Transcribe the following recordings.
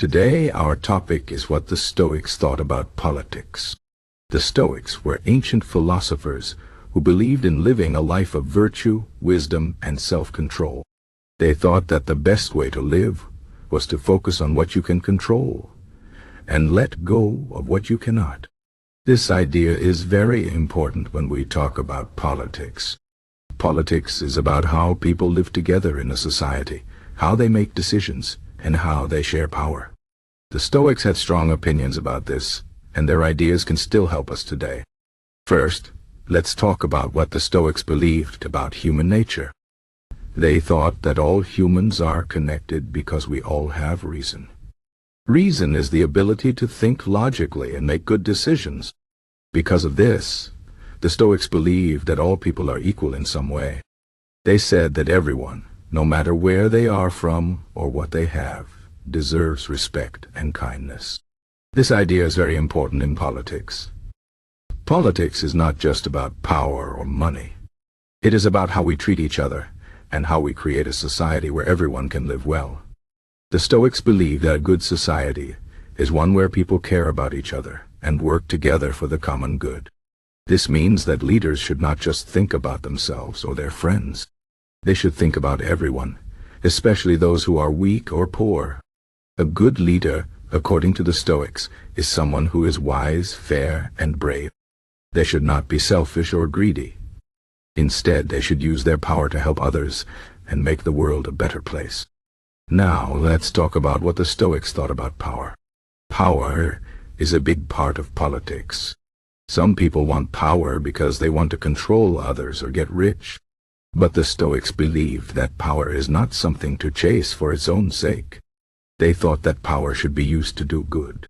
Today, our topic is what the Stoics thought about politics. The Stoics were ancient philosophers who believed in living a life of virtue, wisdom, and self-control. They thought that the best way to live was to focus on what you can control and let go of what you cannot. This idea is very important when we talk about politics. Politics is about how people live together in a society, how they make decisions, and how they share power. The Stoics had strong opinions about this, and their ideas can still help us today. First, let's talk about what the Stoics believed about human nature. They thought that all humans are connected because we all have reason. Reason is the ability to think logically and make good decisions. Because of this, the Stoics believed that all people are equal in some way. They said that everyone, no matter where they are from or what they have, deserves respect and kindness. This idea is very important in politics. Politics is not just about power or money. It is about how we treat each other and how we create a society where everyone can live well. The Stoics believe that a good society is one where people care about each other and work together for the common good. This means that leaders should not just think about themselves or their friends. They should think about everyone, especially those who are weak or poor. A good leader, according to the Stoics, is someone who is wise, fair, and brave. They should not be selfish or greedy. Instead, they should use their power to help others and make the world a better place. Now, let's talk about what the Stoics thought about power. Power is a big part of politics. Some people want power because they want to control others or get rich. But the Stoics believed that power is not something to chase for its own sake. They thought that power should be used to do good.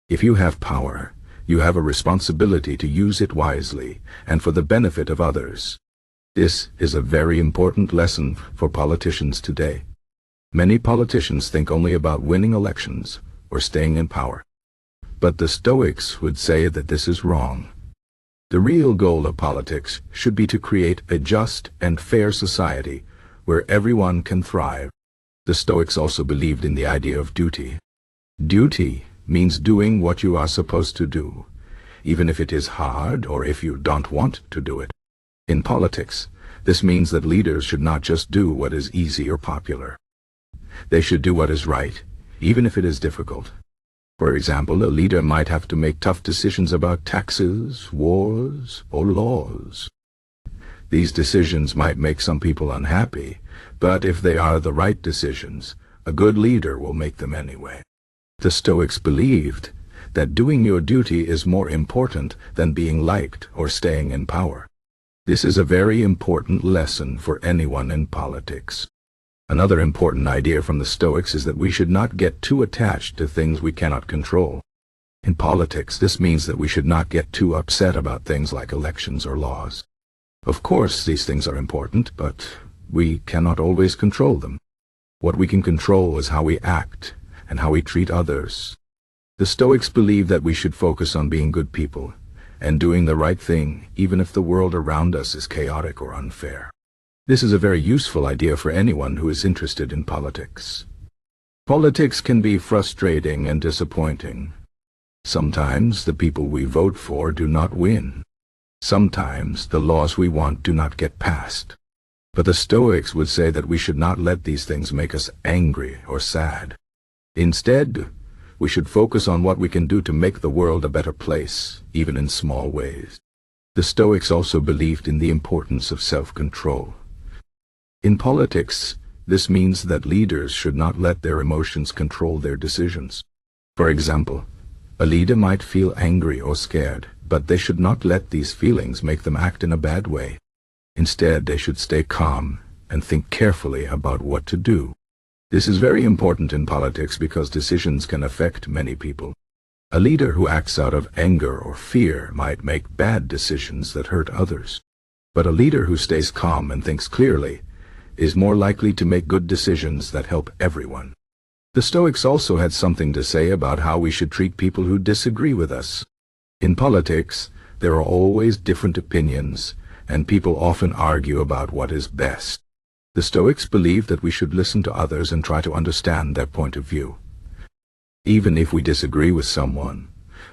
If you have power, you have a responsibility to use it wisely and for the benefit of others. This is a very important lesson for politicians today. Many politicians think only about winning elections or staying in power. But the Stoics would say that this is wrong. The real goal of politics should be to create a just and fair society where everyone can thrive. The Stoics also believed in the idea of duty. Duty means doing what you are supposed to do, even if it is hard or if you don't want to do it. In politics, this means that leaders should not just do what is easy or popular. They should do what is right, even if it is difficult. For example, a leader might have to make tough decisions about taxes, wars, or laws. These decisions might make some people unhappy, but if they are the right decisions, a good leader will make them anyway. The Stoics believed that doing your duty is more important than being liked or staying in power. This is a very important lesson for anyone in politics. Another important idea from the Stoics is that we should not get too attached to things we cannot control. In politics, this means that we should not get too upset about things like elections or laws. Of course, these things are important, but we cannot always control them. What we can control is how we act and how we treat others. The Stoics believe that we should focus on being good people and doing the right thing, even if the world around us is chaotic or unfair. This is a very useful idea for anyone who is interested in politics. Politics can be frustrating and disappointing. Sometimes the people we vote for do not win. Sometimes the laws we want do not get passed. But the Stoics would say that we should not let these things make us angry or sad. Instead, we should focus on what we can do to make the world a better place, even in small ways. The Stoics also believed in the importance of self-control. In politics, this means that leaders should not let their emotions control their decisions. For example, a leader might feel angry or scared, but they should not let these feelings make them act in a bad way. Instead, they should stay calm and think carefully about what to do. This is very important in politics because decisions can affect many people. A leader who acts out of anger or fear might make bad decisions that hurt others. But a leader who stays calm and thinks clearly is more likely to make good decisions that help everyone. The Stoics also had something to say about how we should treat people who disagree with us. In politics, there are always different opinions, and people often argue about what is best. The Stoics believe that we should listen to others and try to understand their point of view. Even if we disagree with someone,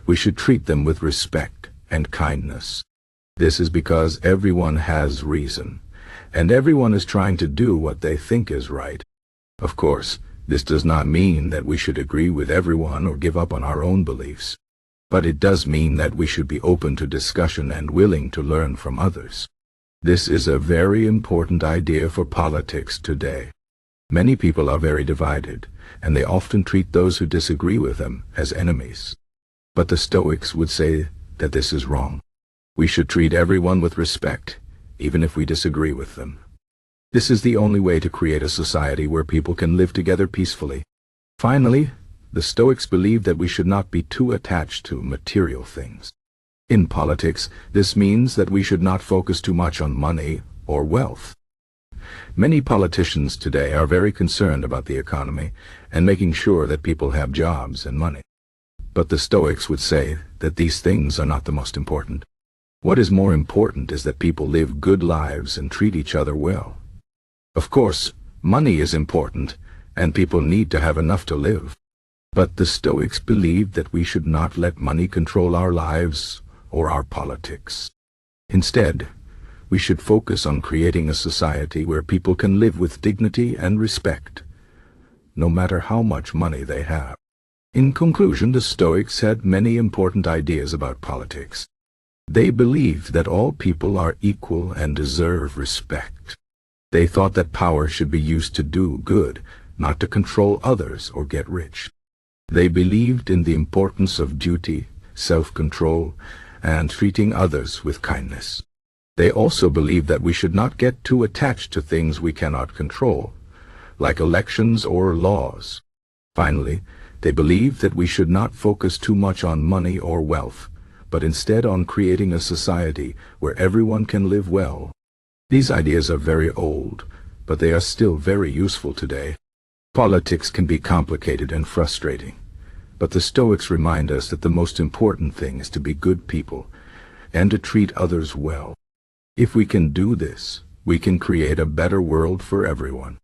we should treat them with respect and kindness. This is because everyone has reason, and everyone is trying to do what they think is right. Of course, this does not mean that we should agree with everyone or give up on our own beliefs, but it does mean that we should be open to discussion and willing to learn from others. This is a very important idea for politics today. Many people are very divided, and they often treat those who disagree with them as enemies. But the Stoics would say that this is wrong. We should treat everyone with respect, even if we disagree with them. This is the only way to create a society where people can live together peacefully. Finally, the Stoics believe that we should not be too attached to material things. In politics, this means that we should not focus too much on money or wealth. Many politicians today are very concerned about the economy and making sure that people have jobs and money. But the Stoics would say that these things are not the most important. What is more important is that people live good lives and treat each other well. Of course, money is important, and people need to have enough to live. But the Stoics believe that we should not let money control our lives or our politics. Instead, we should focus on creating a society where people can live with dignity and respect, no matter how much money they have. In conclusion, the Stoics had many important ideas about politics. They believed that all people are equal and deserve respect. They thought that power should be used to do good, not to control others or get rich. They believed in the importance of duty, self-control, and treating others with kindness. They also believed that we should not get too attached to things we cannot control, like elections or laws. Finally, they believed that we should not focus too much on money or wealth, but instead on creating a society where everyone can live well. These ideas are very old, but they are still very useful today. Politics can be complicated and frustrating, but the Stoics remind us that the most important thing is to be good people and to treat others well. If we can do this, we can create a better world for everyone.